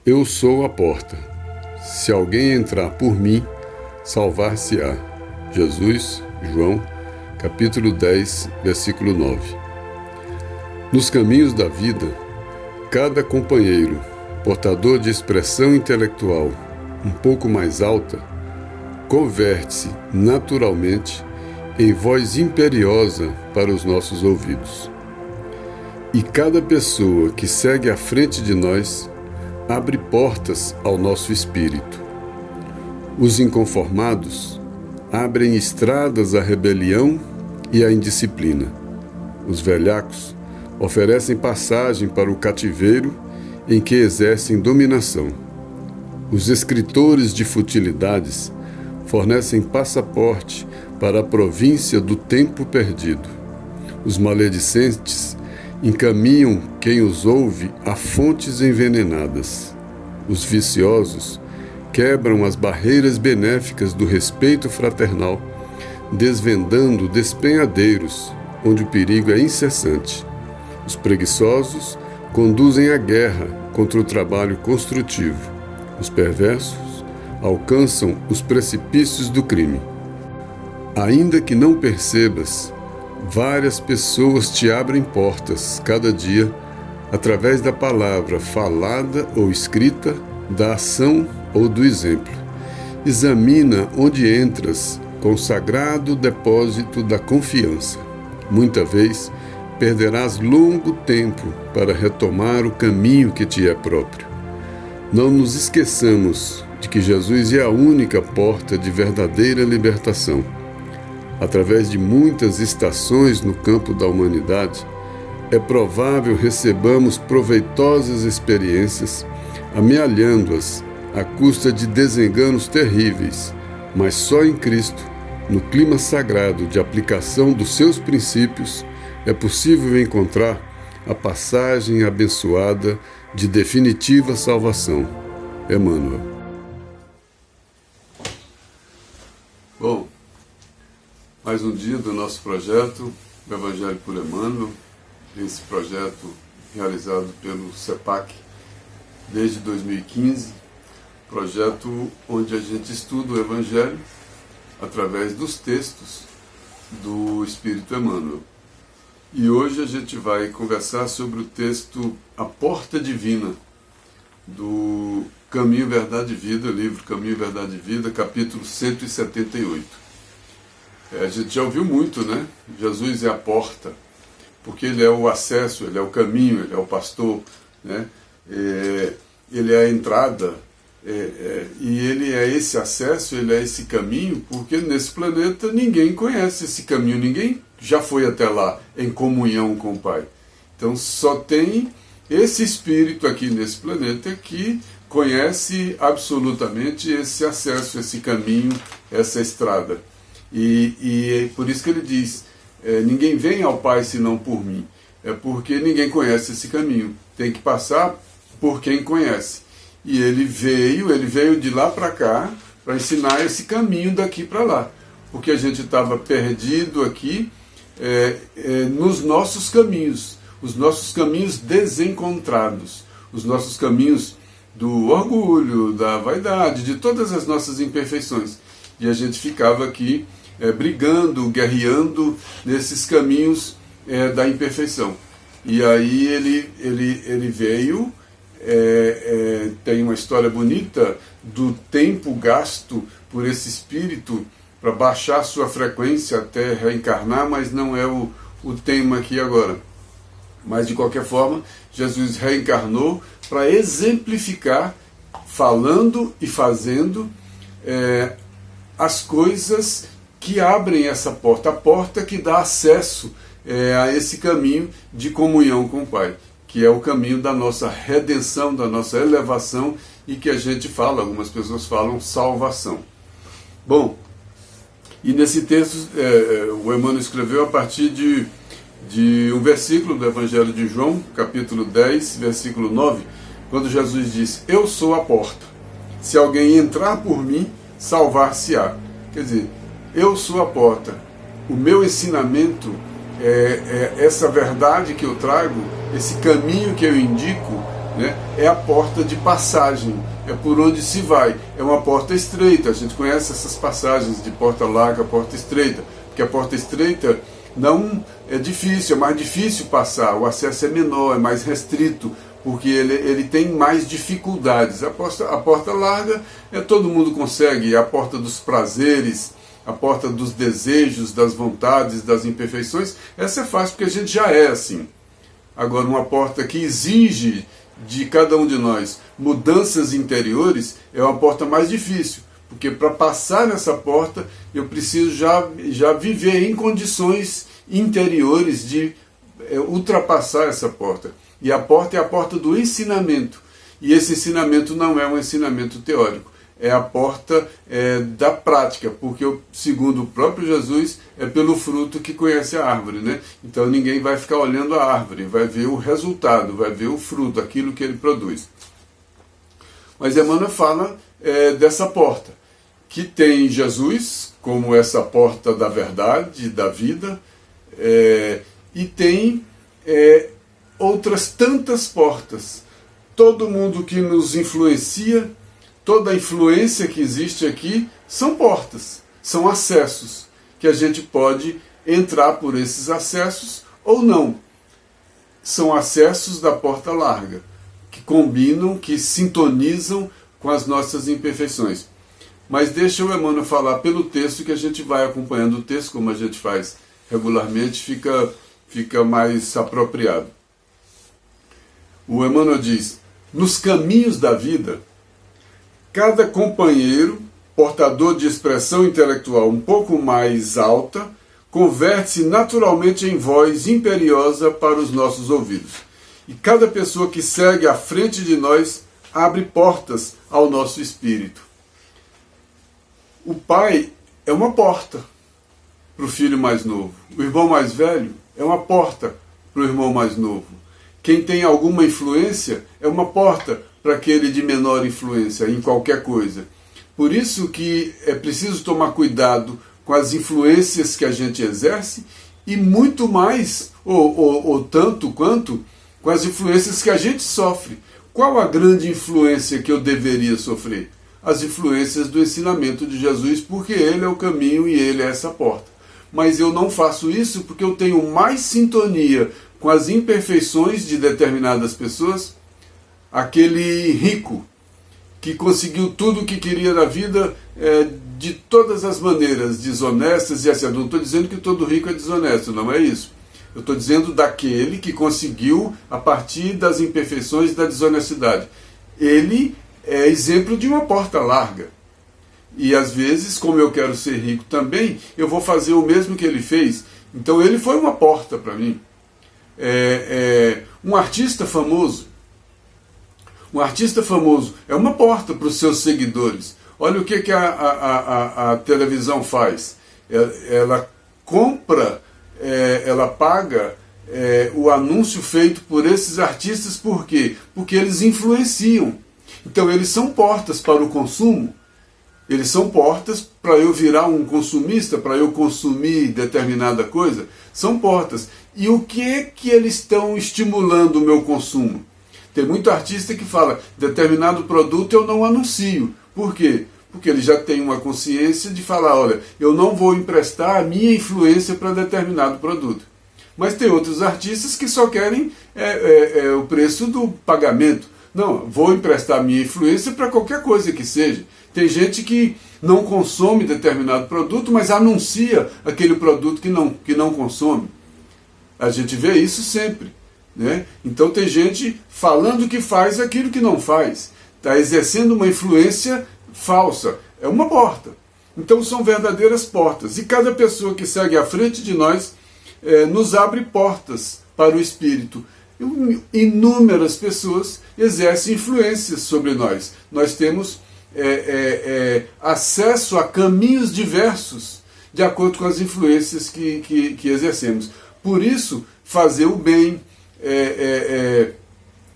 Eu sou a porta. Se alguém entrar por mim, salvar-se-á. Jesus, João, capítulo 10, versículo 9. Nos caminhos da vida, cada companheiro, portador de expressão intelectual um pouco mais alta, converte-se naturalmente em voz imperiosa para os nossos ouvidos. E cada pessoa que segue à frente de nós abre portas ao nosso espírito. Os inconformados abrem estradas à rebelião e à indisciplina. Os velhacos oferecem passagem para o cativeiro em que exercem dominação. Os escritores de futilidades fornecem passaporte para a província do tempo perdido. Os maledicentes encaminham quem os ouve a fontes envenenadas. Os viciosos quebram as barreiras benéficas do respeito fraternal, desvendando despenhadeiros onde o perigo é incessante. Os preguiçosos conduzem a guerra contra o trabalho construtivo. Os perversos alcançam os precipícios do crime. Ainda que não percebas, várias pessoas te abrem portas cada dia através da palavra falada ou escrita, da ação ou do exemplo. Examina onde entras com o sagrado depósito da confiança. Muita vez perderás longo tempo para retomar o caminho que te é próprio. Não nos esqueçamos de que Jesus é a única porta de verdadeira libertação. Através de muitas estações no campo da humanidade, é provável recebamos proveitosas experiências, amealhando-as à custa de desenganos terríveis, mas só em Cristo, no clima sagrado de aplicação dos seus princípios, é possível encontrar a passagem abençoada de definitiva salvação. Emmanuel. Bom, mais um dia do nosso projeto, o Evangelho por Emmanuel, esse projeto realizado pelo CEPAC desde 2015, projeto onde a gente estuda o Evangelho através dos textos do Espírito Emmanuel. E hoje a gente vai conversar sobre o texto A Porta Divina, do Caminho, Verdade e Vida, livro Caminho, Verdade e Vida, capítulo 178. A gente já ouviu muito, né? Jesus é a porta, porque ele é o acesso, ele é o caminho, ele é o pastor, né? Ele é a entrada, e ele é esse acesso, ele é esse caminho, porque nesse planeta ninguém conhece esse caminho, ninguém já foi até lá em comunhão com o Pai. Então só tem esse espírito aqui nesse planeta que conhece absolutamente esse acesso, esse caminho, essa estrada. E por isso que ele diz, ninguém vem ao Pai senão por mim. É porque ninguém conhece esse caminho. Tem que passar por quem conhece. E ele veio de lá para cá para ensinar esse caminho daqui para lá. Porque a gente estava perdido aqui nos nossos caminhos, os nossos caminhos desencontrados, os nossos caminhos do orgulho, da vaidade, de todas as nossas imperfeições. E a gente ficava aqui brigando, guerreando nesses caminhos da imperfeição. E aí ele veio, tem uma história bonita do tempo gasto por esse espírito para baixar sua frequência até reencarnar, mas não é o tema aqui agora. Mas de qualquer forma, Jesus reencarnou para exemplificar, falando e fazendo as coisas que abrem essa porta, a porta que dá acesso a esse caminho de comunhão com o Pai, que é o caminho da nossa redenção, da nossa elevação e que a gente fala, algumas pessoas falam salvação. Bom, e nesse texto o Emmanuel escreveu a partir de um versículo do Evangelho de João, capítulo 10, versículo 9, quando Jesus diz, eu sou a porta, se alguém entrar por mim, salvar-se-á. Quer dizer, eu sou a porta, o meu ensinamento essa verdade que eu trago, esse caminho que eu indico, né, é a porta de passagem, é por onde se vai. É uma porta estreita, a gente conhece essas passagens de porta larga, porta estreita, porque a porta estreita não é difícil, é mais difícil passar, o acesso é menor, é mais restrito, porque ele tem mais dificuldades. A porta larga, todo mundo consegue, é a porta dos prazeres, a porta dos desejos, das vontades, das imperfeições. Essa é fácil, porque a gente já é assim. Agora, uma porta que exige de cada um de nós mudanças interiores é uma porta mais difícil, porque para passar nessa porta eu preciso já viver em condições interiores de ultrapassar essa porta. E a porta é a porta do ensinamento. E esse ensinamento não é um ensinamento teórico, é a porta da prática, porque, segundo o próprio Jesus, é pelo fruto que conhece a árvore, né? Então ninguém vai ficar olhando a árvore, vai ver o resultado, vai ver o fruto, aquilo que ele produz. Mas Emmanuel fala dessa porta, que tem Jesus como essa porta da verdade, da vida, e tem outras tantas portas. Todo mundo que nos influencia, toda a influência que existe aqui, são portas, são acessos, que a gente pode entrar por esses acessos ou não. São acessos da porta larga, que combinam, que sintonizam com as nossas imperfeições. Mas deixa o Emmanuel falar pelo texto, que a gente vai acompanhando o texto, como a gente faz regularmente, fica mais apropriado. O Emmanuel diz: nos caminhos da vida, cada companheiro, portador de expressão intelectual um pouco mais alta, converte-se naturalmente em voz imperiosa para os nossos ouvidos. E cada pessoa que segue à frente de nós abre portas ao nosso espírito. O pai é uma porta para o filho mais novo. O irmão mais velho é uma porta para o irmão mais novo. Quem tem alguma influência é uma porta para aquele de menor influência em qualquer coisa. Por isso que é preciso tomar cuidado com as influências que a gente exerce e muito mais, ou tanto quanto, com as influências que a gente sofre. Qual a grande influência que eu deveria sofrer? As influências do ensinamento de Jesus, porque ele é o caminho e ele é essa porta. Mas eu não faço isso porque eu tenho mais sintonia com as imperfeições de determinadas pessoas. Aquele rico que conseguiu tudo o que queria na vida de todas as maneiras, desonestas e assim. Eu não estou dizendo que todo rico é desonesto, não é isso. Eu estou dizendo daquele que conseguiu a partir das imperfeições e da desonestidade. Ele é exemplo de uma porta larga. E às vezes, como eu quero ser rico também, eu vou fazer o mesmo que ele fez. Então ele foi uma porta para mim. Um artista famoso. Um artista famoso é uma porta para os seus seguidores. Olha o que a televisão faz. Ela compra, ela paga o anúncio feito por esses artistas. Por quê? Porque eles influenciam. Então eles são portas para o consumo. Eles são portas para eu virar um consumista, para eu consumir determinada coisa. São portas. E o que eles estão estimulando o meu consumo? Tem muito artista que fala, determinado produto eu não anuncio. Por quê? Porque ele já tem uma consciência de falar, olha, eu não vou emprestar a minha influência para determinado produto. Mas tem outros artistas que só querem o preço do pagamento. Não, vou emprestar a minha influência para qualquer coisa que seja. Tem gente que não consome determinado produto, mas anuncia aquele produto que não consome. A gente vê isso sempre. Né? Então tem gente falando que faz aquilo que não faz. Está exercendo uma influência falsa. É uma porta. Então são verdadeiras portas. E cada pessoa que segue à frente de nós nos abre portas para o Espírito. Inúmeras pessoas exercem influências sobre nós. Nós temos acesso a caminhos diversos de acordo com as influências que exercemos. Por isso, fazer o bem,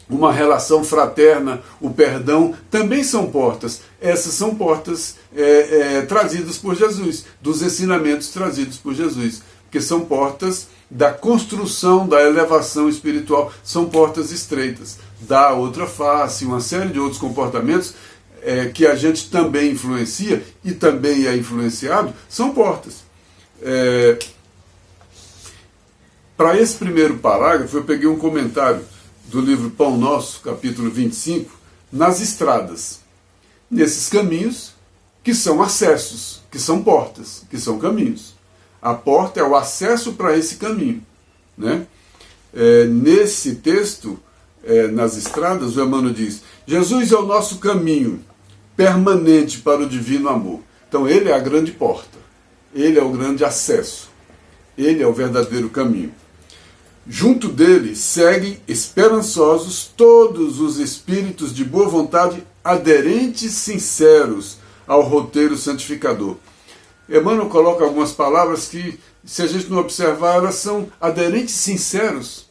uma relação fraterna, o perdão, também são portas. Essas são portas trazidas por Jesus, dos ensinamentos trazidos por Jesus. porque são portas da construção, da elevação espiritual, são portas estreitas. Da outra face, uma série de outros comportamentos que a gente também influencia e também é influenciado, são portas. Para esse primeiro parágrafo, eu peguei um comentário do livro Pão Nosso, capítulo 25, nas estradas. Nesses caminhos, que são acessos, que são portas, que são caminhos. A porta é o acesso para esse caminho, né? Nesse texto, nas estradas, o Emmanuel diz: Jesus é o nosso caminho permanente para o divino amor. Então ele é a grande porta, ele é o grande acesso, ele é o verdadeiro caminho. Junto dele seguem esperançosos todos os espíritos de boa vontade, aderentes sinceros ao roteiro santificador. Emmanuel coloca algumas palavras que, se a gente não observar, elas são aderentes sinceros.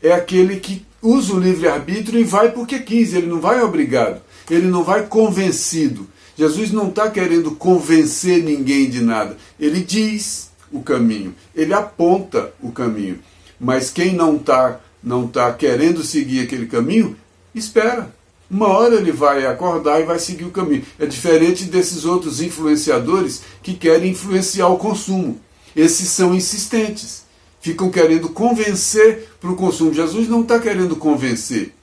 É aquele que usa o livre-arbítrio e vai porque quis, ele não vai obrigado, ele não vai convencido. Jesus não está querendo convencer ninguém de nada, ele diz o caminho, ele aponta o caminho. Mas quem não tá querendo seguir aquele caminho, espera. Uma hora ele vai acordar e vai seguir o caminho. É diferente desses outros influenciadores que querem influenciar o consumo. Esses são insistentes. Ficam querendo convencer para o consumo. Jesus não está querendo convencer.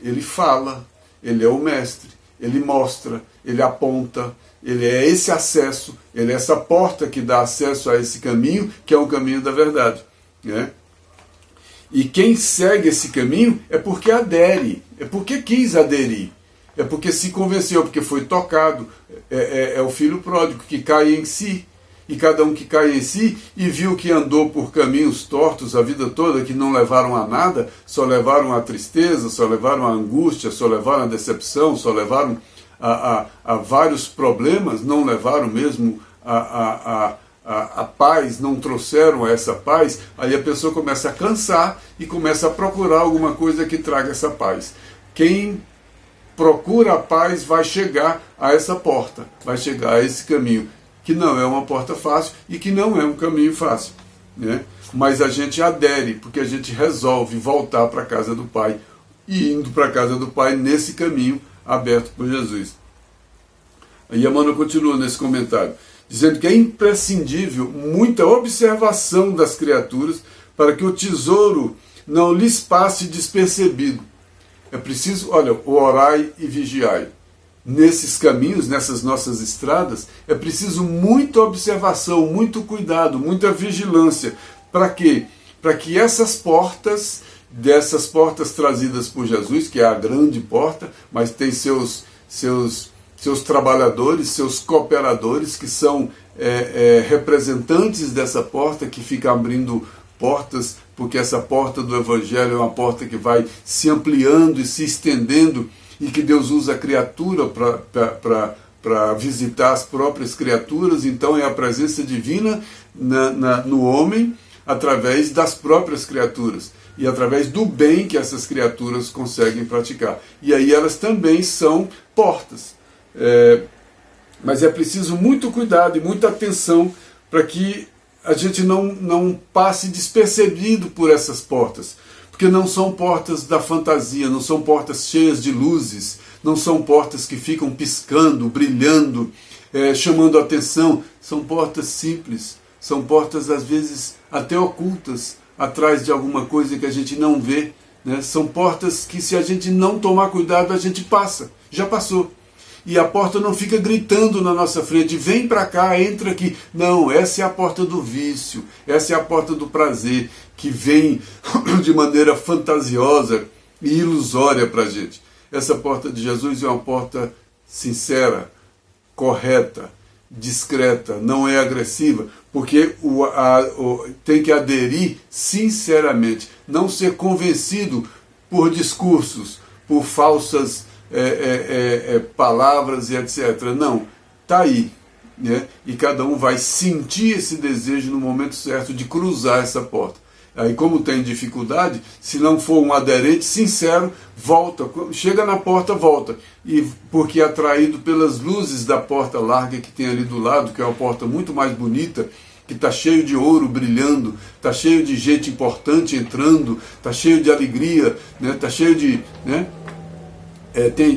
Ele fala, ele é o mestre, ele mostra, ele aponta, ele é esse acesso, ele é essa porta que dá acesso a esse caminho, que é o caminho da verdade, né? E quem segue esse caminho é porque adere, é porque quis aderir, é porque se convenceu, porque foi tocado. É o filho pródigo que cai em si, e cada um que cai em si e viu que andou por caminhos tortos a vida toda, que não levaram a nada, só levaram a tristeza, só levaram a angústia, só levaram a decepção, só levaram a vários problemas, não levaram mesmo a paz, não trouxeram essa paz. Aí a pessoa começa a cansar e começa a procurar alguma coisa que traga essa paz. Quem procura a paz vai chegar a essa porta, vai chegar a esse caminho, que não é uma porta fácil e que não é um caminho fácil, né? Mas a gente adere, porque a gente resolve voltar para a casa do Pai, e indo para a casa do Pai nesse caminho aberto por Jesus. Aí Emmanuel continua nesse comentário, dizendo que é imprescindível muita observação das criaturas para que o tesouro não lhes passe despercebido. É preciso, olha, orai e vigiai. Nesses caminhos, nessas nossas estradas, é preciso muita observação, muito cuidado, muita vigilância. Para quê? Para que dessas portas trazidas por Jesus, que é a grande porta, mas tem seus trabalhadores, seus cooperadores, que são representantes dessa porta, que ficam abrindo portas, porque essa porta do Evangelho é uma porta que vai se ampliando e se estendendo, e que Deus usa a criatura para visitar as próprias criaturas. Então é a presença divina no homem, através das próprias criaturas, e através do bem que essas criaturas conseguem praticar. E aí elas também são portas. Mas é preciso muito cuidado e muita atenção para que a gente não passe despercebido por essas portas, porque não são portas da fantasia, não são portas cheias de luzes, não são portas que ficam piscando, brilhando, chamando a atenção. São portas simples, são portas às vezes até ocultas, atrás de alguma coisa que a gente não vê, né? São portas que, se a gente não tomar cuidado, a gente passa, já passou. E a porta não fica gritando na nossa frente, vem para cá, entra aqui. Não, essa é a porta do vício, essa é a porta do prazer, que vem de maneira fantasiosa e ilusória para a gente. Essa porta de Jesus é uma porta sincera, correta, discreta, não é agressiva, porque tem que aderir sinceramente, não ser convencido por discursos, por falsas palavras e etc. Não, está aí, né? E cada um vai sentir esse desejo no momento certo de cruzar essa porta. Aí, como tem dificuldade, se não for um aderente sincero, volta, chega na porta, volta, e porque é atraído pelas luzes da porta larga que tem ali do lado, que é uma porta muito mais bonita, que está cheio de ouro brilhando, está cheio de gente importante entrando, está cheio de alegria, está cheio de...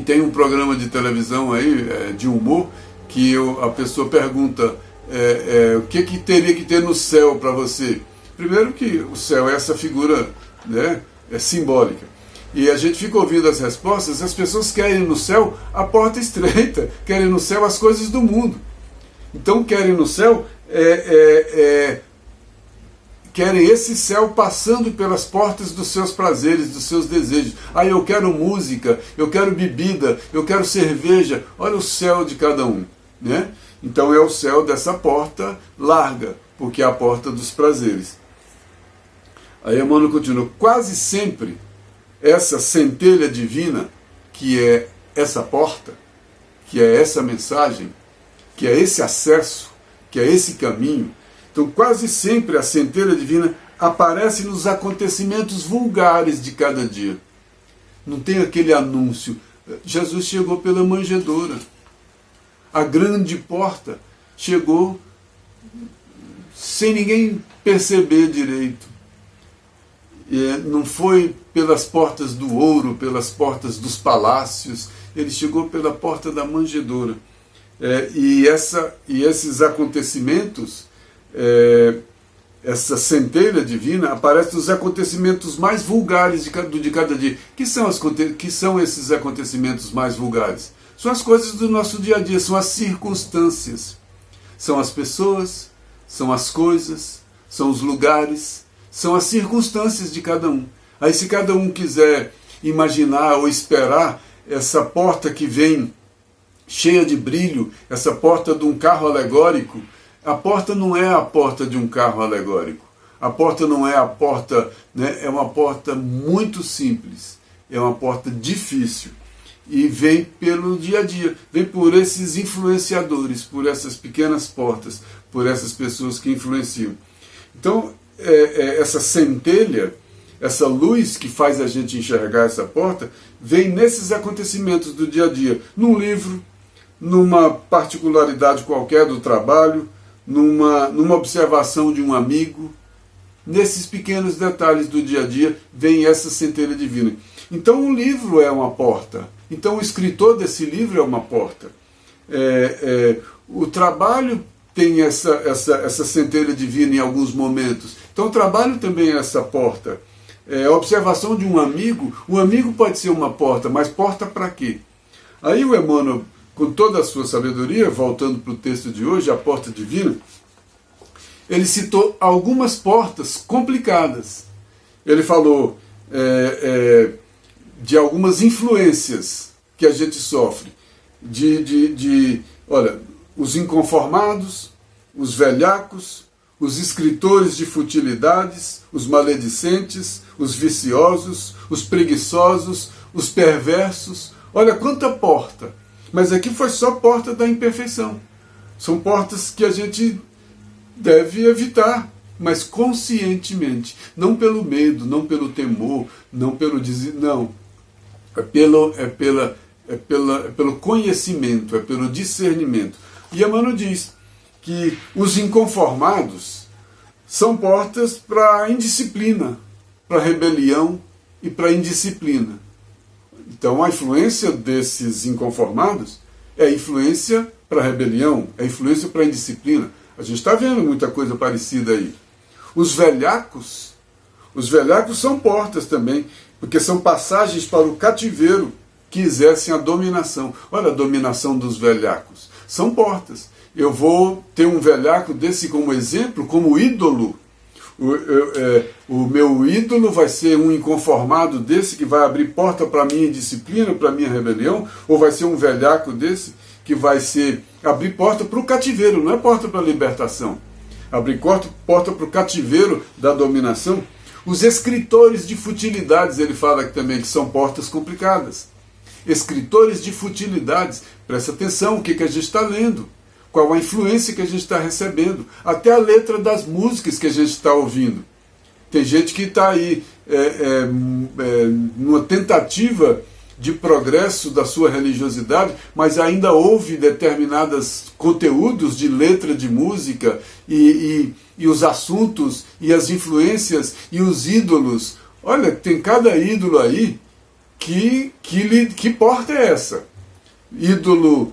Tem um programa de televisão aí, de humor, que a pessoa pergunta o que teria que ter no céu para você. Primeiro que o céu é essa figura, simbólica. E a gente fica ouvindo as respostas, as pessoas querem no céu a porta estreita, querem no céu as coisas do mundo. Então querem no céu, querem esse céu passando pelas portas dos seus prazeres, dos seus desejos. Eu quero música, eu quero bebida, eu quero cerveja. Olha o céu de cada um. Então é o céu dessa porta larga, porque é a porta dos prazeres. Aí Emmanuel continua, quase sempre essa centelha divina, que é essa porta, que é essa mensagem, que é esse acesso, que é esse caminho, então quase sempre a centelha divina aparece nos acontecimentos vulgares de cada dia. Não tem aquele anúncio, Jesus chegou pela manjedoura, a grande porta chegou sem ninguém perceber direito. Não foi pelas portas do ouro, pelas portas dos palácios, ele chegou pela porta da manjedoura. E esses acontecimentos, essa centelha divina aparece nos acontecimentos mais vulgares de cada dia. Que são esses acontecimentos mais vulgares? São as coisas do nosso dia a dia, são as circunstâncias, são as pessoas, são as coisas, são os lugares, são as circunstâncias de cada um. Aí se cada um quiser imaginar ou esperar essa porta que vem cheia de brilho, essa porta de um carro alegórico, a porta não é a porta de um carro alegórico. A porta não é a porta, é uma porta muito simples, é uma porta difícil. E vem pelo dia a dia, vem por esses influenciadores, por essas pequenas portas, por essas pessoas que influenciam. Então, essa centelha, essa luz que faz a gente enxergar essa porta, vem nesses acontecimentos do dia a dia, num livro, numa particularidade qualquer do trabalho, numa observação de um amigo, nesses pequenos detalhes do dia a dia, vem essa centelha divina. Então o livro é uma porta, então o escritor desse livro é uma porta. O trabalho tem essa centelha divina em alguns momentos. Então o trabalho também é essa porta. A observação de um amigo pode ser uma porta, mas porta para quê? Aí o Emmanuel, com toda a sua sabedoria, voltando para o texto de hoje, a porta divina, ele citou algumas portas complicadas. Ele falou de algumas influências que a gente sofre, olha, os inconformados, os velhacos, os escritores de futilidades, os maledicentes, os viciosos, os preguiçosos, os perversos. Olha quanta porta! Mas aqui foi só porta da imperfeição. São portas que a gente deve evitar, mas conscientemente. Não pelo medo, não pelo temor, não pelo não. É pelo conhecimento, é pelo discernimento. E Emmanuel diz que os inconformados são portas para a indisciplina, para a rebelião e para a indisciplina. Então a influência desses inconformados é a influência para a rebelião, é a influência para a indisciplina. A gente está vendo muita coisa parecida aí. Os velhacos são portas também, porque são passagens para o cativeiro que exercem a dominação. Olha a dominação dos velhacos. São portas. Eu vou ter um velhaco desse como exemplo, como ídolo. O meu ídolo vai ser um inconformado desse que vai abrir porta para a minha indisciplina, para a minha rebelião, ou vai ser um velhaco desse que vai abrir porta para o cativeiro, não é porta para a libertação. Abrir porta para o cativeiro da dominação. Os escritores de futilidades, ele fala aqui também, que são portas complicadas. Escritores de futilidades, presta atenção, o que a gente está lendo, qual a influência que a gente está recebendo, até a letra das músicas que a gente está ouvindo. Tem gente que está aí numa tentativa de progresso da sua religiosidade, mas ainda houve determinados conteúdos de letra de música e os assuntos e as influências e os ídolos. Olha, tem cada ídolo aí que porta é essa? Ídolo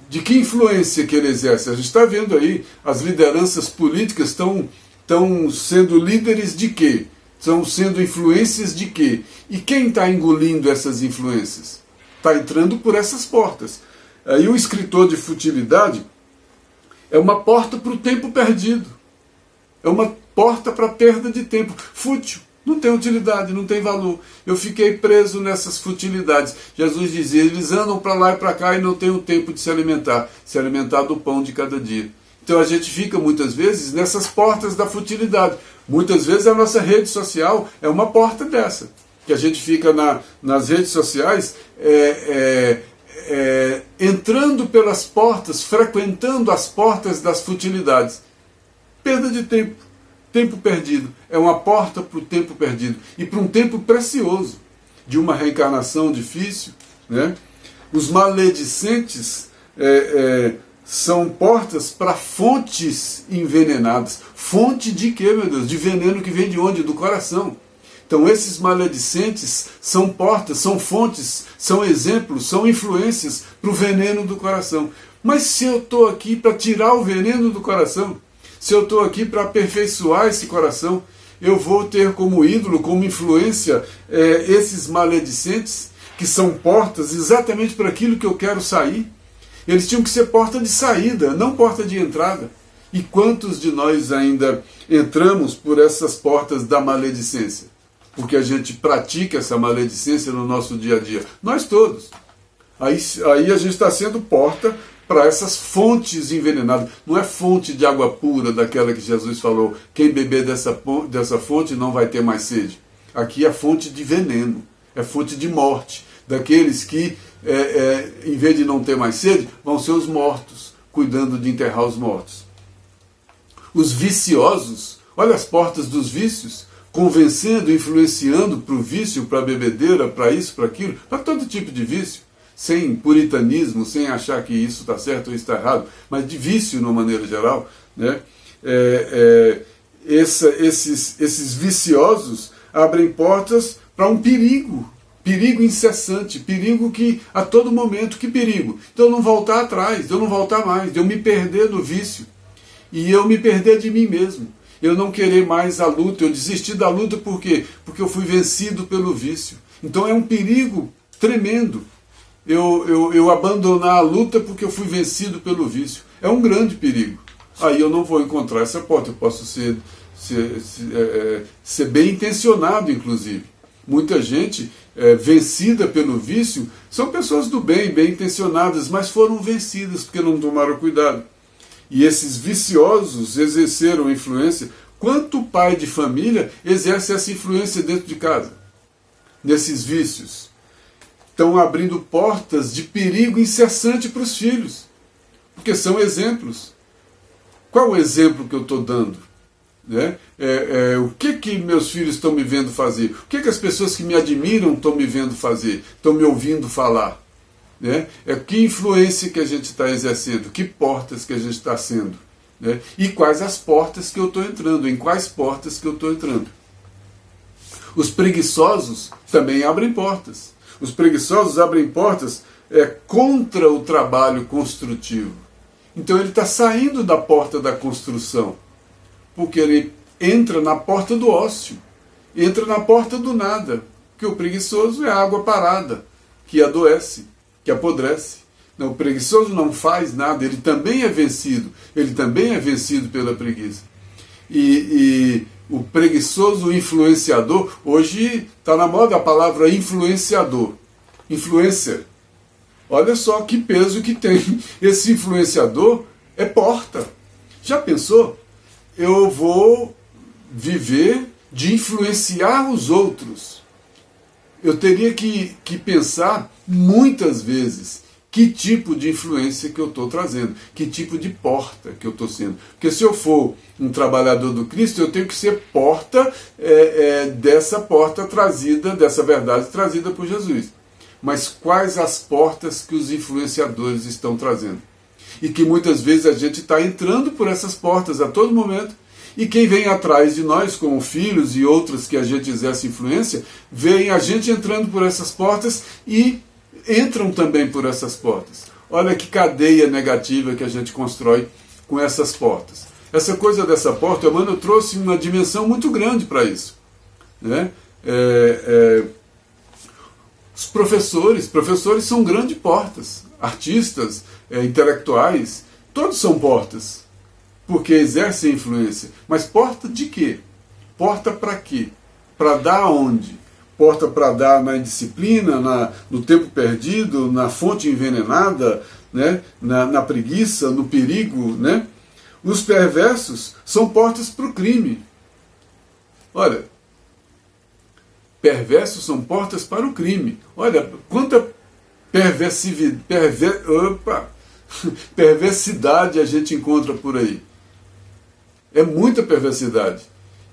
de que influência que ele exerce? A gente está vendo aí, as lideranças políticas estão sendo líderes de quê? Estão sendo influências de quê? E quem está engolindo essas influências? Está entrando por essas portas. Aí o escritor de futilidade é uma porta para o tempo perdido. É uma porta para a perda de tempo. Fútil. Não tem utilidade, não tem valor. Eu fiquei preso nessas futilidades. Jesus dizia, eles andam para lá e para cá e não têm o tempo de se alimentar do pão de cada dia. Então a gente fica muitas vezes nessas portas da futilidade. Muitas vezes a nossa rede social é uma porta dessa. Que a gente fica nas redes sociais entrando pelas portas, frequentando as portas das futilidades. Perda de tempo. Tempo perdido. É uma porta para o tempo perdido. E para um tempo precioso. De uma reencarnação difícil. Né? Os maledicentes são portas para fontes envenenadas. Fonte de quê, meu Deus? De veneno que vem de onde? Do coração. Então esses maledicentes são portas, são fontes, são exemplos, são influências para o veneno do coração. Mas se eu estou aqui para tirar o veneno do coração, se eu estou aqui para aperfeiçoar esse coração, eu vou ter como ídolo, como influência, esses maledicentes, que são portas exatamente para aquilo que eu quero sair. Eles tinham que ser porta de saída, não porta de entrada. E quantos de nós ainda entramos por essas portas da maledicência? Porque a gente pratica essa maledicência no nosso dia a dia. Nós todos. Aí a gente está sendo porta para essas fontes envenenadas. Não é fonte de água pura, daquela que Jesus falou, quem beber dessa fonte não vai ter mais sede. Aqui é fonte de veneno, é fonte de morte, daqueles que, em vez de não ter mais sede, vão ser os mortos, cuidando de enterrar os mortos. Os viciosos, olha as portas dos vícios, convencendo, influenciando para o vício, para a bebedeira, para isso, para aquilo, para todo tipo de vício. Sem puritanismo, sem achar que isso está certo ou está errado, mas de vício, de uma maneira geral, né? Esses viciosos abrem portas para um perigo incessante, perigo que a todo momento, que perigo? De eu não voltar atrás, de eu não voltar mais, de eu me perder no vício, e eu me perder de mim mesmo, eu não querer mais a luta, eu desisti da luta por quê? Porque eu fui vencido pelo vício. Então é um perigo tremendo. Eu abandonar a luta porque eu fui vencido pelo vício. É um grande perigo. Aí eu não vou encontrar essa porta. Eu posso ser bem intencionado, inclusive. Muita gente vencida pelo vício são pessoas do bem, bem intencionadas, mas foram vencidas porque não tomaram cuidado. E esses viciosos exerceram influência. Quanto pai de família exerce essa influência dentro de casa? Nesses vícios. Estão abrindo portas de perigo incessante para os filhos, porque são exemplos. Qual o exemplo que eu estou dando? Né? O que meus filhos estão me vendo fazer? O que as pessoas que me admiram estão me vendo fazer? Estão me ouvindo falar? Né? Que influência que a gente está exercendo? Que portas que a gente está sendo? Né? E quais as portas que eu estou entrando? Em quais portas que eu estou entrando? Os preguiçosos também abrem portas. Os preguiçosos abrem portas contra o trabalho construtivo. Então ele está saindo da porta da construção, porque ele entra na porta do ócio, entra na porta do nada, porque o preguiçoso é a água parada, que adoece, que apodrece. Não, o preguiçoso não faz nada, ele também é vencido pela preguiça. E o preguiçoso influenciador, hoje está na moda a palavra influenciador, influencer. Olha só que peso que tem. Esse influenciador é porta. Já pensou? Eu vou viver de influenciar os outros. Eu teria que pensar muitas vezes que tipo de influência que eu estou trazendo, que tipo de porta que eu estou sendo. Porque se eu for um trabalhador do Cristo, eu tenho que ser porta dessa porta trazida, dessa verdade trazida por Jesus. mas quais as portas que os influenciadores estão trazendo. E que muitas vezes a gente está entrando por essas portas a todo momento, e quem vem atrás de nós, como filhos e outros que a gente exerce influência, veem a gente entrando por essas portas e entram também por essas portas. Olha que cadeia negativa que a gente constrói com essas portas. Essa coisa dessa porta, Emmanuel trouxe uma dimensão muito grande para isso, né? Os professores são grandes portas, artistas, intelectuais, todos são portas, porque exercem influência. Mas porta de quê? Porta para quê? Para dar aonde? Porta para dar na indisciplina, no tempo perdido, na fonte envenenada, né? na preguiça, no perigo, né? Os perversos são portas para o crime. Olha, perversos são portas para o crime. Olha, quanta perversidade a gente encontra por aí. É muita perversidade.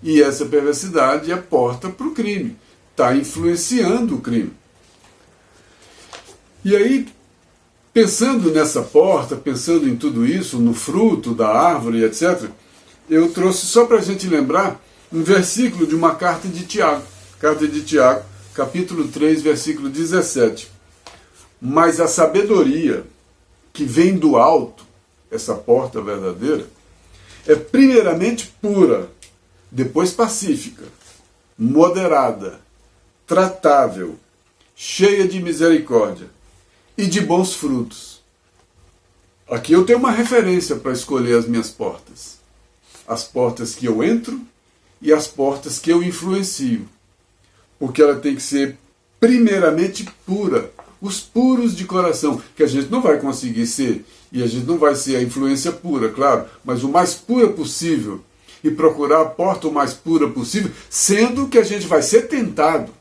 E essa perversidade é porta para o crime. Está influenciando o crime. E aí, pensando nessa porta, pensando em tudo isso, no fruto da árvore, etc., eu trouxe só para a gente lembrar um versículo de uma carta de Tiago. Carta de Tiago, capítulo 3, versículo 17. Mas a sabedoria que vem do alto, essa porta verdadeira, é primeiramente pura, depois pacífica, moderada, tratável, cheia de misericórdia e de bons frutos. Aqui eu tenho uma referência para escolher as minhas portas. As portas que eu entro e as portas que eu influencio. Porque ela tem que ser primeiramente pura. Os puros de coração, que a gente não vai conseguir ser, e a gente não vai ser a influência pura, claro, mas o mais pura possível, e procurar a porta o mais pura possível, sendo que a gente vai ser tentado.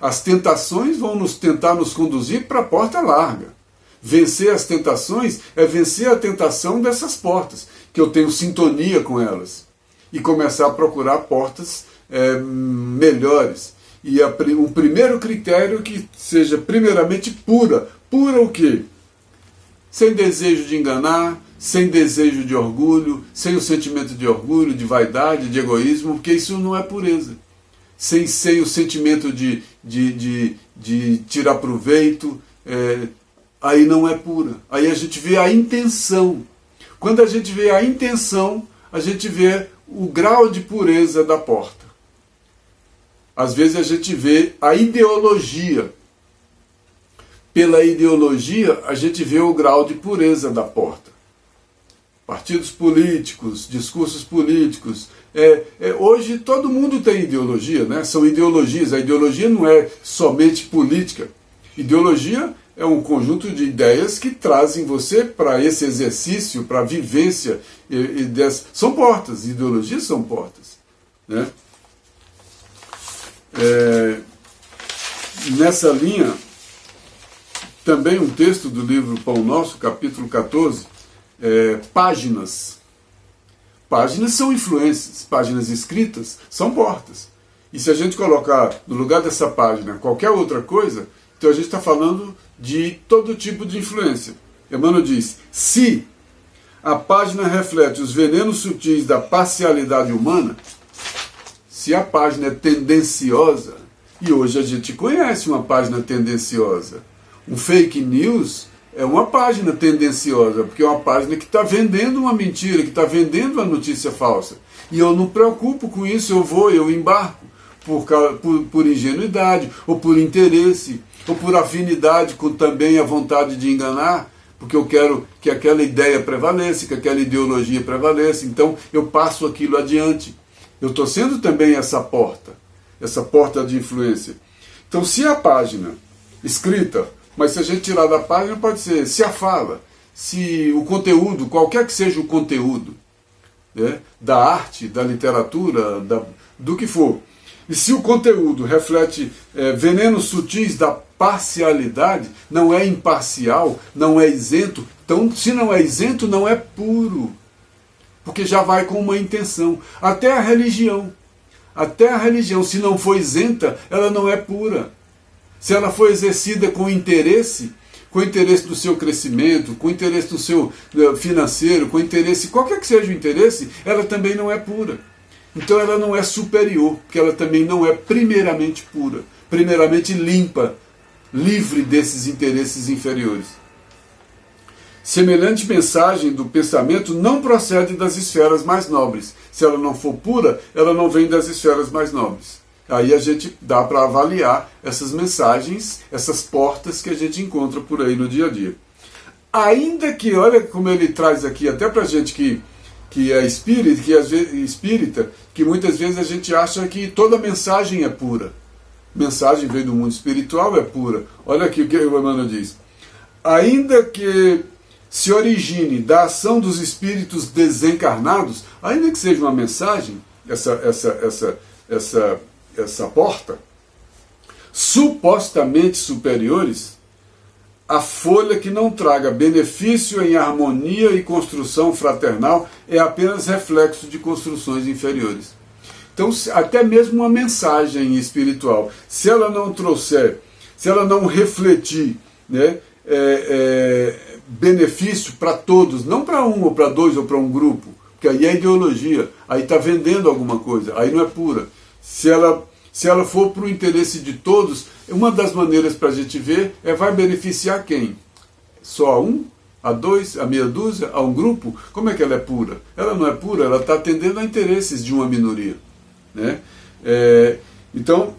As tentações vão tentar nos conduzir para a porta larga. Vencer as tentações é vencer a tentação dessas portas, que eu tenho sintonia com elas, e começar a procurar portas melhores. E o primeiro critério que seja primeiramente pura. Pura o quê? Sem desejo de enganar, sem desejo de orgulho, sem o sentimento de orgulho, de vaidade, de egoísmo, porque isso não é pureza. Sem o sentimento de tirar proveito, aí não é pura. Aí a gente vê a intenção. Quando a gente vê a intenção, a gente vê o grau de pureza da porta. Às vezes a gente vê a ideologia. Pela ideologia, a gente vê o grau de pureza da porta. Partidos políticos, discursos políticos. Hoje todo mundo tem ideologia, né? São ideologias. A ideologia não é somente política. Ideologia é um conjunto de ideias que trazem você para esse exercício, para a vivência. São portas, ideologias são portas, né? Nessa linha, também um texto do livro Pão Nosso, capítulo 14, páginas. Páginas são influências, páginas escritas são portas. E se a gente colocar no lugar dessa página qualquer outra coisa, então a gente está falando de todo tipo de influência. Emmanuel diz, se a página reflete os venenos sutis da parcialidade humana, se a página é tendenciosa, e hoje a gente conhece uma página tendenciosa, um fake news é uma página tendenciosa, porque é uma página que está vendendo uma mentira, que está vendendo uma notícia falsa. E eu não me preocupo com isso, eu embarco por ingenuidade, ou por interesse, ou por afinidade com também a vontade de enganar, porque eu quero que aquela ideia prevaleça, que aquela ideologia prevaleça, então eu passo aquilo adiante. Eu estou sendo também essa porta de influência. Então, se a página escrita, mas se a gente tirar da página, pode ser se a fala, se o conteúdo, qualquer que seja o conteúdo, né, da arte, da literatura, do que for, e se o conteúdo reflete venenos sutis da parcialidade, não é imparcial, não é isento, então, se não é isento, não é puro. Porque já vai com uma intenção. Até a religião, se não for isenta, ela não é pura. se ela for exercida com interesse do seu crescimento, com interesse do seu financeiro, com interesse, qualquer que seja o interesse, ela também não é pura. Então ela não é superior, porque ela também não é primeiramente pura, primeiramente limpa, livre desses interesses inferiores. Semelhante mensagem do pensamento não procede das esferas mais nobres. Se ela não for pura, ela não vem das esferas mais nobres. Aí a gente dá para avaliar essas mensagens, essas portas que a gente encontra por aí no dia a dia. Ainda que, olha como ele traz aqui, até para gente que é espírita, que muitas vezes a gente acha que toda mensagem é pura. Mensagem veio do mundo espiritual, é pura. Olha aqui o que o Emmanuel diz. Ainda que se origine da ação dos espíritos desencarnados, ainda que seja uma mensagem, essa porta, supostamente superiores, a folha que não traga benefício em harmonia e construção fraternal é apenas reflexo de construções inferiores. Então, até mesmo uma mensagem espiritual, se ela não trouxer, se ela não refletir, né, benefício para todos, não para um ou para dois ou para um grupo, porque aí é ideologia, aí está vendendo alguma coisa, aí não é pura. Se ela for para o interesse de todos, uma das maneiras para a gente ver vai beneficiar quem? Só a um? A dois? A meia dúzia? A um grupo? Como é que ela é pura? Ela não é pura, ela está atendendo a interesses de uma minoria. Né? Então,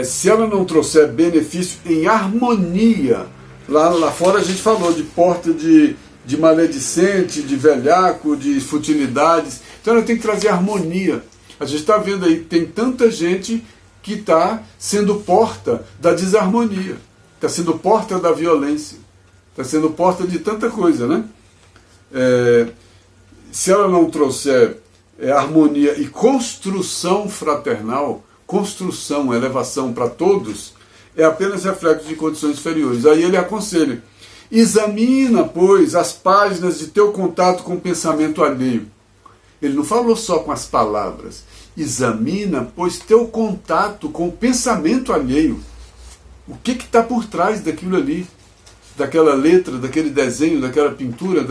se ela não trouxer benefício em harmonia, lá fora a gente falou de porta de maledicente, de velhaco, de futilidades, então ela tem que trazer harmonia. A gente está vendo aí, tem tanta gente que está sendo porta da desarmonia, está sendo porta da violência, está sendo porta de tanta coisa, né? Se ela não trouxer harmonia e construção fraternal, construção, elevação para todos, é apenas reflexo de condições inferiores. Aí ele aconselha, examina, pois, as páginas de teu contato com o pensamento alheio. Ele não falou só com as palavras. Examina, pois, teu contato com o pensamento alheio. O que está por trás daquilo ali? Daquela letra, daquele desenho, daquela pintura,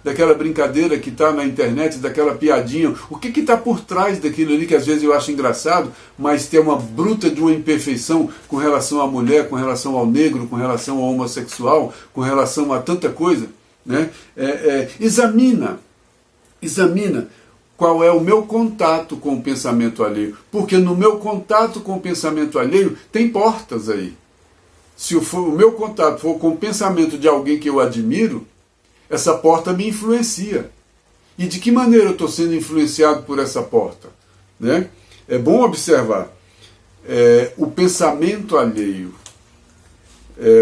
daquela brincadeira que está na internet, daquela piadinha. O que está por trás daquilo ali que às vezes eu acho engraçado, mas tem uma bruta de uma imperfeição com relação à mulher, com relação ao negro, com relação ao homossexual, com relação a tanta coisa. Né? Examina qual é o meu contato com o pensamento alheio. Porque no meu contato com o pensamento alheio tem portas aí. Se o meu contato for com o pensamento de alguém que eu admiro, essa porta me influencia. E de que maneira eu estou sendo influenciado por essa porta? Né? É bom observar o pensamento alheio,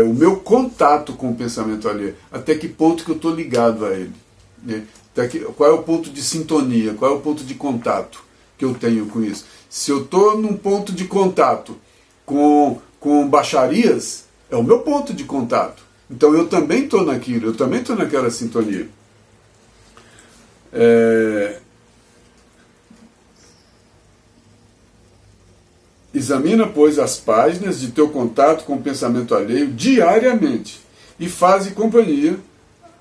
o meu contato com o pensamento alheio, até que ponto que eu estou ligado a ele. Né? Qual é o ponto de sintonia, qual é o ponto de contato que eu tenho com isso? Se eu estou num ponto de contato com baixarias, é o meu ponto de contato. Então eu também estou naquilo, eu também estou naquela sintonia. Examina, pois, as páginas de teu contato com o pensamento alheio diariamente e faze companhia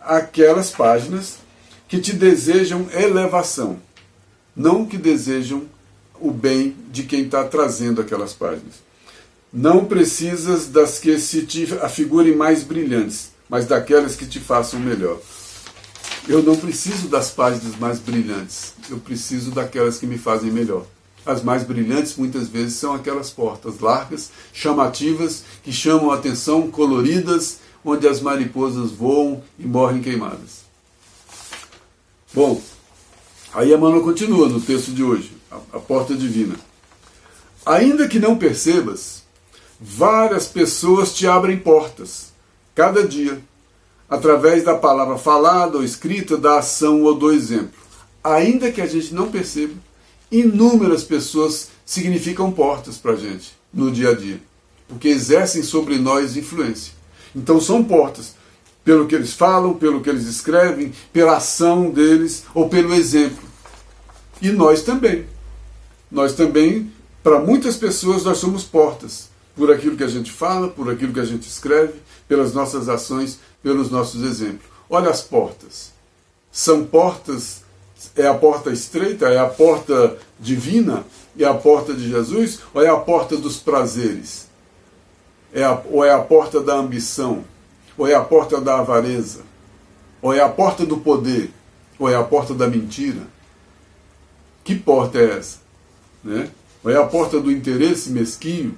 àquelas páginas que te desejam elevação, não que desejam o bem de quem está trazendo aquelas páginas. Não precisas das que se te afigurem mais brilhantes, mas daquelas que te façam melhor. Eu não preciso das páginas mais brilhantes, eu preciso daquelas que me fazem melhor. As mais brilhantes muitas vezes são aquelas portas largas, chamativas, que chamam a atenção, coloridas, onde as mariposas voam e morrem queimadas. Bom, aí Emmanuel continua no texto de hoje, a porta divina. Ainda que não percebas, várias pessoas te abrem portas, cada dia, através da palavra falada ou escrita, da ação ou do exemplo. Ainda que a gente não perceba, inúmeras pessoas significam portas para a gente no dia a dia, porque exercem sobre nós influência. Então são portas, pelo que eles falam, pelo que eles escrevem, pela ação deles ou pelo exemplo. E nós também. Nós também, para muitas pessoas, nós somos portas. por aquilo que a gente fala, por aquilo que a gente escreve, pelas nossas ações, pelos nossos exemplos. Olha as portas. São portas, é a porta estreita, é a porta divina, é a porta de Jesus, ou é a porta dos prazeres? Ou é a porta da ambição? Ou é a porta da avareza? Ou é a porta do poder? Ou é a porta da mentira? Que porta é essa? Né? Ou é a porta do interesse mesquinho?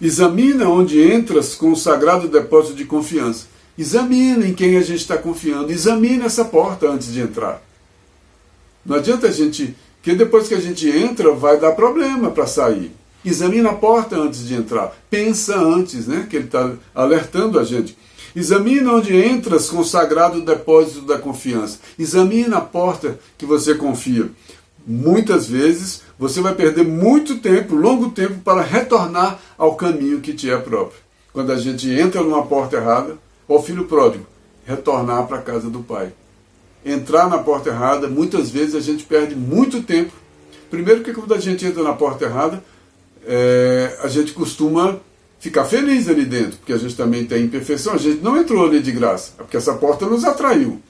Examina onde entras com o sagrado depósito de confiança. Examina em quem a gente está confiando. Examina essa porta antes de entrar. Não adianta a gente... Porque depois que a gente entra, vai dar problema para sair. Examina a porta antes de entrar. Pensa antes, né? Que ele está alertando a gente. Examina onde entras com o sagrado depósito da confiança. Examina a porta que você confia. Muitas vezes você vai perder muito tempo, longo tempo, para retornar ao caminho que te é próprio. Quando a gente entra numa porta errada, ó filho pródigo, retornar para a casa do pai. Entrar na porta errada, muitas vezes a gente perde muito tempo. Primeiro que quando a gente entra na porta errada, a gente costuma ficar feliz ali dentro, porque a gente também tem imperfeição, a gente não entrou ali de graça, porque essa porta nos atraiu.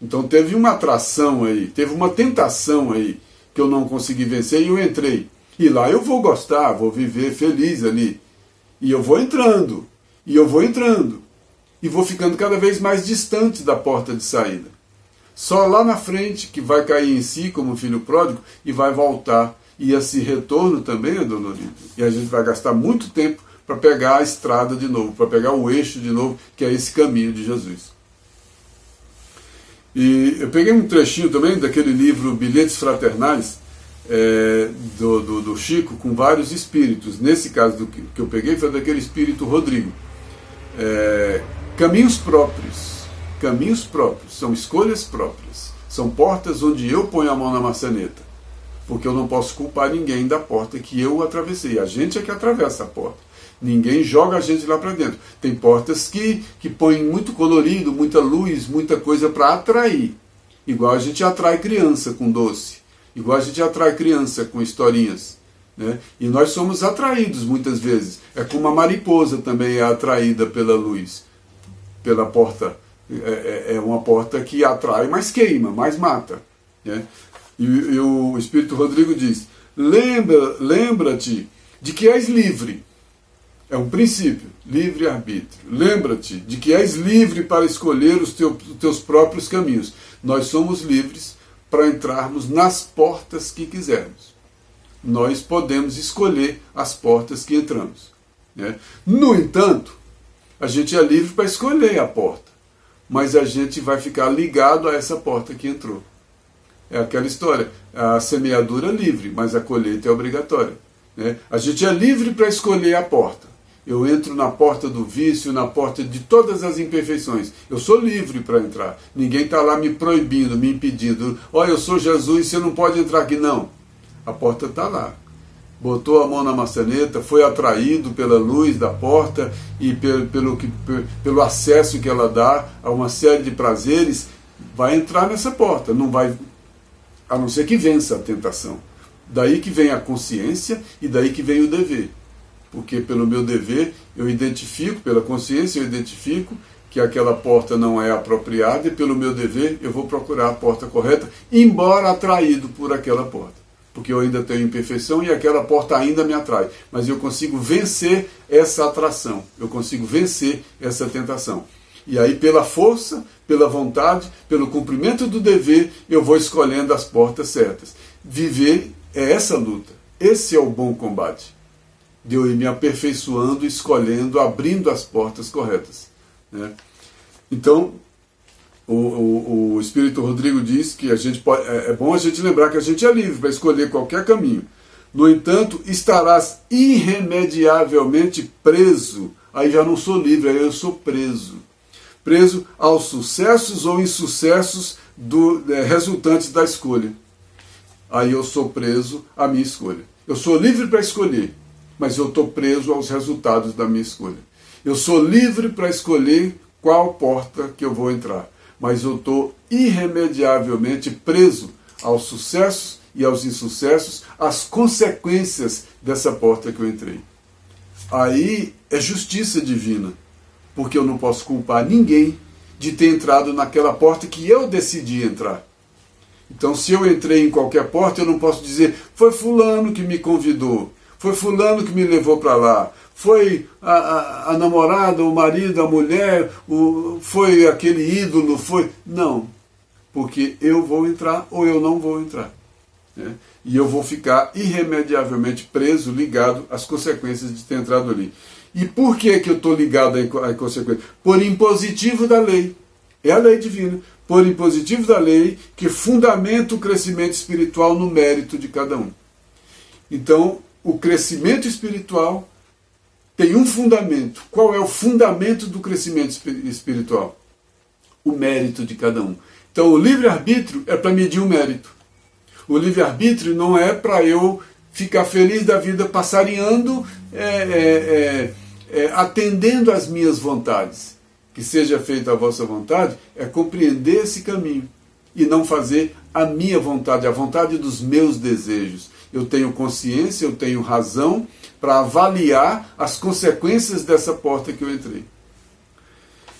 Então teve uma atração aí, teve uma tentação aí, que eu não consegui vencer e eu entrei. E lá eu vou gostar, vou viver feliz ali. E eu vou entrando, e eu vou entrando, e vou ficando cada vez mais distante da porta de saída. Só lá na frente que vai cair em si como filho pródigo e vai voltar. E esse retorno também é dolorido. E a gente vai gastar muito tempo para pegar a estrada de novo, para pegar o eixo de novo, que é esse caminho de Jesus. E eu peguei um trechinho também daquele livro Bilhetes Fraternais, do Chico, com vários espíritos. Nesse caso do que eu peguei foi daquele espírito Rodrigo. Caminhos próprios. Caminhos próprios, são escolhas próprias. São portas onde eu ponho a mão na maçaneta. Porque eu não posso culpar ninguém da porta que eu atravessei. A gente é que atravessa a porta. Ninguém joga a gente lá para dentro. Tem portas que põem muito colorido, muita luz, muita coisa para atrair. Igual a gente atrai criança com doce. Igual a gente atrai criança com historinhas. Né? E nós somos atraídos muitas vezes. É como a mariposa também é atraída pela luz. Pela porta. É uma porta que atrai, mas queima, mas mata. Né? E o Espírito Rodrigo diz, lembra-te de que és livre. É um princípio, livre-arbítrio. Lembra-te de que és livre para escolher os teus próprios caminhos. Nós somos livres para entrarmos nas portas que quisermos. Nós podemos escolher as portas que entramos. Né? No entanto, a gente é livre para escolher a porta, mas a gente vai ficar ligado a essa porta que entrou. É aquela história, a semeadura é livre, mas a colheita é obrigatória. Né? A gente é livre para escolher a porta. Eu entro na porta do vício, na porta de todas as imperfeições. Eu sou livre para entrar. Ninguém está lá me proibindo, me impedindo. Olha, eu sou Jesus, você não pode entrar aqui. Não. A porta está lá. Botou a mão na maçaneta, foi atraído pela luz da porta e pelo acesso que ela dá a uma série de prazeres, vai entrar nessa porta. Não vai, a não ser que vença a tentação. Daí que vem a consciência e daí que vem o dever. Porque pelo meu dever eu identifico, pela consciência eu identifico que aquela porta não é apropriada e pelo meu dever eu vou procurar a porta correta, embora atraído por aquela porta. Porque eu ainda tenho imperfeição e aquela porta ainda me atrai. Mas eu consigo vencer essa atração, eu consigo vencer essa tentação. E aí pela força, pela vontade, pelo cumprimento do dever, eu vou escolhendo as portas certas. Viver é essa luta, esse é o bom combate. De eu ir me aperfeiçoando, escolhendo, abrindo as portas corretas. Né? Então, o Espírito Rodrigo diz que a gente pode, é bom a gente lembrar que a gente é livre para escolher qualquer caminho. No entanto, estarás irremediavelmente preso. Aí já não sou livre, aí eu sou preso. Preso aos sucessos ou insucessos resultantes da escolha. Aí eu sou preso à minha escolha. Eu sou livre para escolher, mas eu estou preso aos resultados da minha escolha. Eu sou livre para escolher qual porta que eu vou entrar, mas eu estou irremediavelmente preso aos sucessos e aos insucessos as consequências dessa porta que eu entrei. Aí é justiça divina, porque eu não posso culpar ninguém de ter entrado naquela porta que eu decidi entrar. Então, se eu entrei em qualquer porta, eu não posso dizer, foi fulano que me convidou, foi fulano que me levou para lá, foi a namorada, o marido, a mulher, foi aquele ídolo, foi... Não, porque eu vou entrar ou eu não vou entrar. Né? E eu vou ficar irremediavelmente preso, ligado às consequências de ter entrado ali. E por que eu estou ligado à consequência? Por impositivo da lei. É a lei divina. Por impositivo da lei que fundamenta o crescimento espiritual no mérito de cada um. Então, o crescimento espiritual tem um fundamento. Qual é o fundamento do crescimento espiritual? O mérito de cada um. Então, o livre-arbítrio é para medir o mérito. O livre-arbítrio não é para eu ficar feliz da vida passarinhando, atendendo às minhas vontades. Que seja feita a vossa vontade é compreender esse caminho e não fazer a minha vontade, a vontade dos meus desejos. Eu tenho consciência, eu tenho razão para avaliar as consequências dessa porta que eu entrei.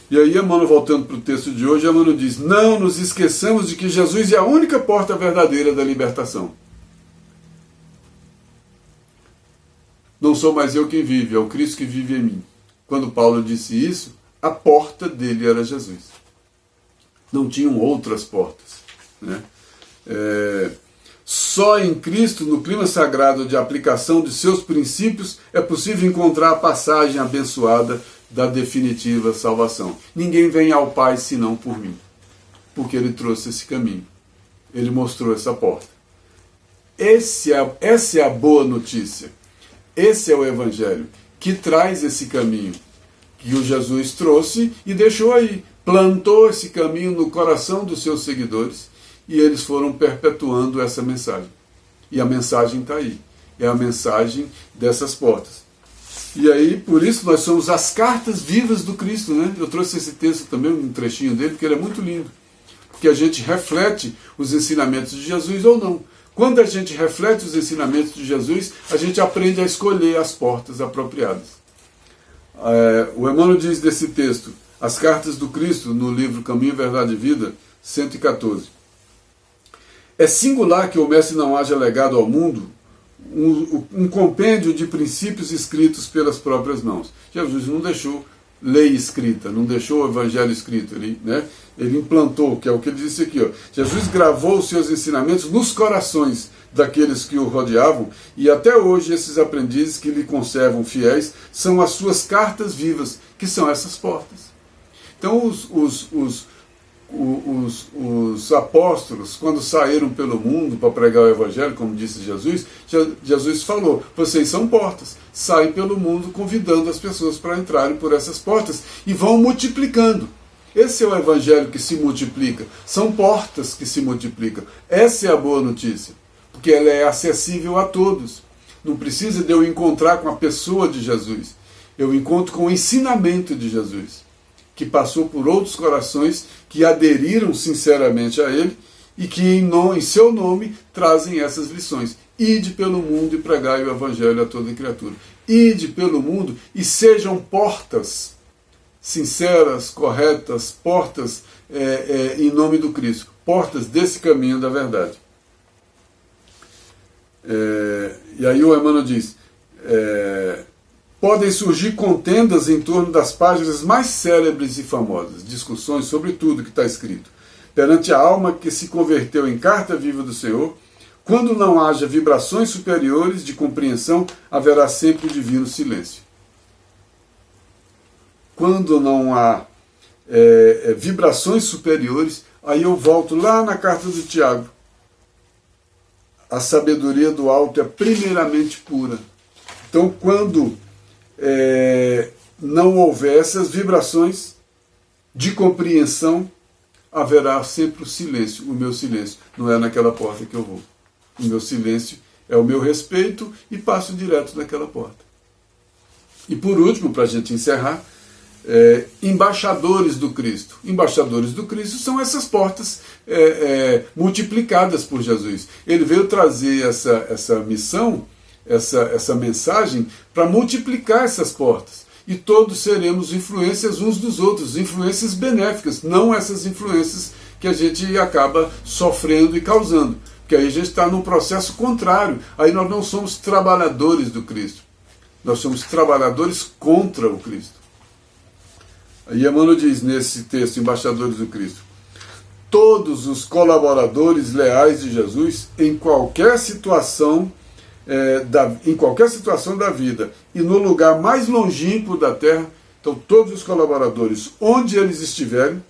E aí, Emmanuel, voltando para o texto de hoje, Emmanuel diz, não nos esqueçamos de que Jesus é a única porta verdadeira da libertação. Não sou mais eu quem vive, é o Cristo que vive em mim. Quando Paulo disse isso, a porta dele era Jesus. Não tinham outras portas. Né? Só em Cristo, no clima sagrado de aplicação de seus princípios, é possível encontrar a passagem abençoada da definitiva salvação. Ninguém vem ao Pai senão por mim, porque ele trouxe esse caminho. Ele mostrou essa porta. Essa é a boa notícia. Esse é o Evangelho, que traz esse caminho, que o Jesus trouxe e deixou aí. Plantou esse caminho no coração dos seus seguidores e eles foram perpetuando essa mensagem. E a mensagem está aí. É a mensagem dessas portas. E aí, por isso, nós somos as cartas vivas do Cristo, né? Eu trouxe esse texto também, um trechinho dele, porque ele é muito lindo. Porque a gente reflete os ensinamentos de Jesus ou não. Quando a gente reflete os ensinamentos de Jesus, a gente aprende a escolher as portas apropriadas. O Emmanuel diz desse texto, as cartas do Cristo, no livro Caminho, Verdade e Vida, 114. É singular que o Mestre não haja legado ao mundo um compêndio de princípios escritos pelas próprias mãos. Jesus não deixou lei escrita, não deixou o evangelho escrito, ele implantou, que é o que ele disse aqui. Jesus gravou os seus ensinamentos nos corações daqueles que o rodeavam, e até hoje esses aprendizes que lhe conservam fiéis são as suas cartas vivas, que são essas portas. Então os apóstolos, quando saíram pelo mundo para pregar o evangelho, como disse Jesus, Jesus falou, vocês são portas, saem pelo mundo convidando as pessoas para entrarem por essas portas e vão multiplicando. Esse é o evangelho que se multiplica, são portas que se multiplicam. Essa é a boa notícia, porque ela é acessível a todos. Não precisa de eu encontrar com a pessoa de Jesus, eu encontro com o ensinamento de Jesus, que passou por outros corações que aderiram sinceramente a ele e que em seu nome trazem essas lições. Ide pelo mundo e pregai o evangelho a toda criatura. Ide pelo mundo e sejam portas sinceras, corretas, portas em nome do Cristo, portas desse caminho da verdade. E aí o Emmanuel diz, podem surgir contendas em torno das páginas mais célebres e famosas, discussões sobre tudo que está escrito. Perante a alma que se converteu em carta viva do Senhor, quando não haja vibrações superiores de compreensão, haverá sempre o divino silêncio. Quando não há vibrações superiores, aí eu volto lá na carta do Tiago. A sabedoria do alto é primeiramente pura. Então, quando não houver essas vibrações de compreensão, haverá sempre o silêncio. O meu silêncio não é naquela porta que eu vou. O meu silêncio é o meu respeito e passo direto naquela porta. E por último, para a gente encerrar, embaixadores do Cristo. Embaixadores do Cristo são essas portas multiplicadas por Jesus. Ele veio trazer essa missão, essa mensagem, para multiplicar essas portas. E todos seremos influências uns dos outros, influências benéficas, não essas influências que a gente acaba sofrendo e causando. Porque aí a gente está num processo contrário. Aí nós não somos trabalhadores do Cristo. Nós somos trabalhadores contra o Cristo. Aí Emmanuel diz nesse texto, Embaixadores do Cristo: todos os colaboradores leais de Jesus, em qualquer situação da vida e no lugar mais longínquo da terra, então todos os colaboradores, onde eles estiverem,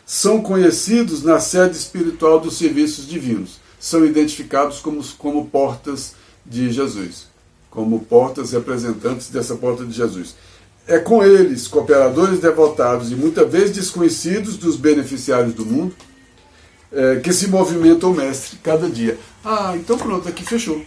são conhecidos na sede espiritual dos serviços divinos, são identificados como portas de Jesus, como portas representantes dessa porta de Jesus. É com eles, cooperadores devotados e muitas vezes desconhecidos dos beneficiários do mundo, que se movimenta o Mestre cada dia. Então pronto, aqui fechou.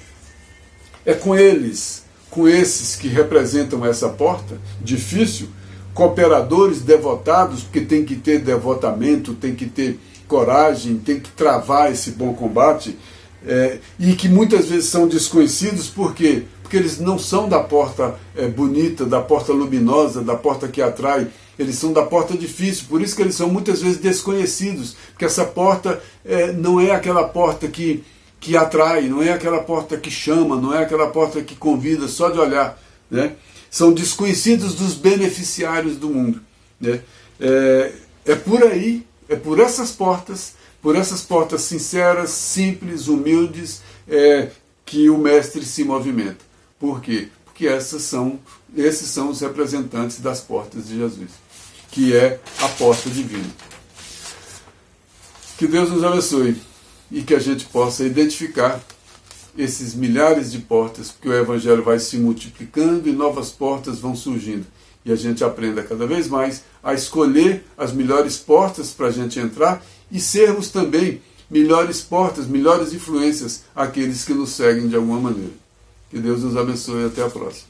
É com eles, com esses que representam essa porta difícil, cooperadores devotados, porque tem que ter devotamento, tem que ter coragem, tem que travar esse bom combate, e que muitas vezes são desconhecidos. Por quê? Porque eles não são da porta bonita, da porta luminosa, da porta que atrai. Eles são da porta difícil, por isso que eles são muitas vezes desconhecidos, porque essa porta não é aquela porta que atrai, não é aquela porta que chama, não é aquela porta que convida só de olhar, né? São desconhecidos dos beneficiários do mundo, né? Por aí, por essas portas sinceras, simples, humildes, que o Mestre se movimenta. Por quê? Porque esses são os representantes das portas de Jesus, que é a porta divina. Que Deus nos abençoe e que a gente possa identificar esses milhares de portas, porque o Evangelho vai se multiplicando e novas portas vão surgindo. E a gente aprenda cada vez mais a escolher as melhores portas para a gente entrar e sermos também melhores portas, melhores influências àqueles que nos seguem de alguma maneira. Que Deus nos abençoe e até a próxima.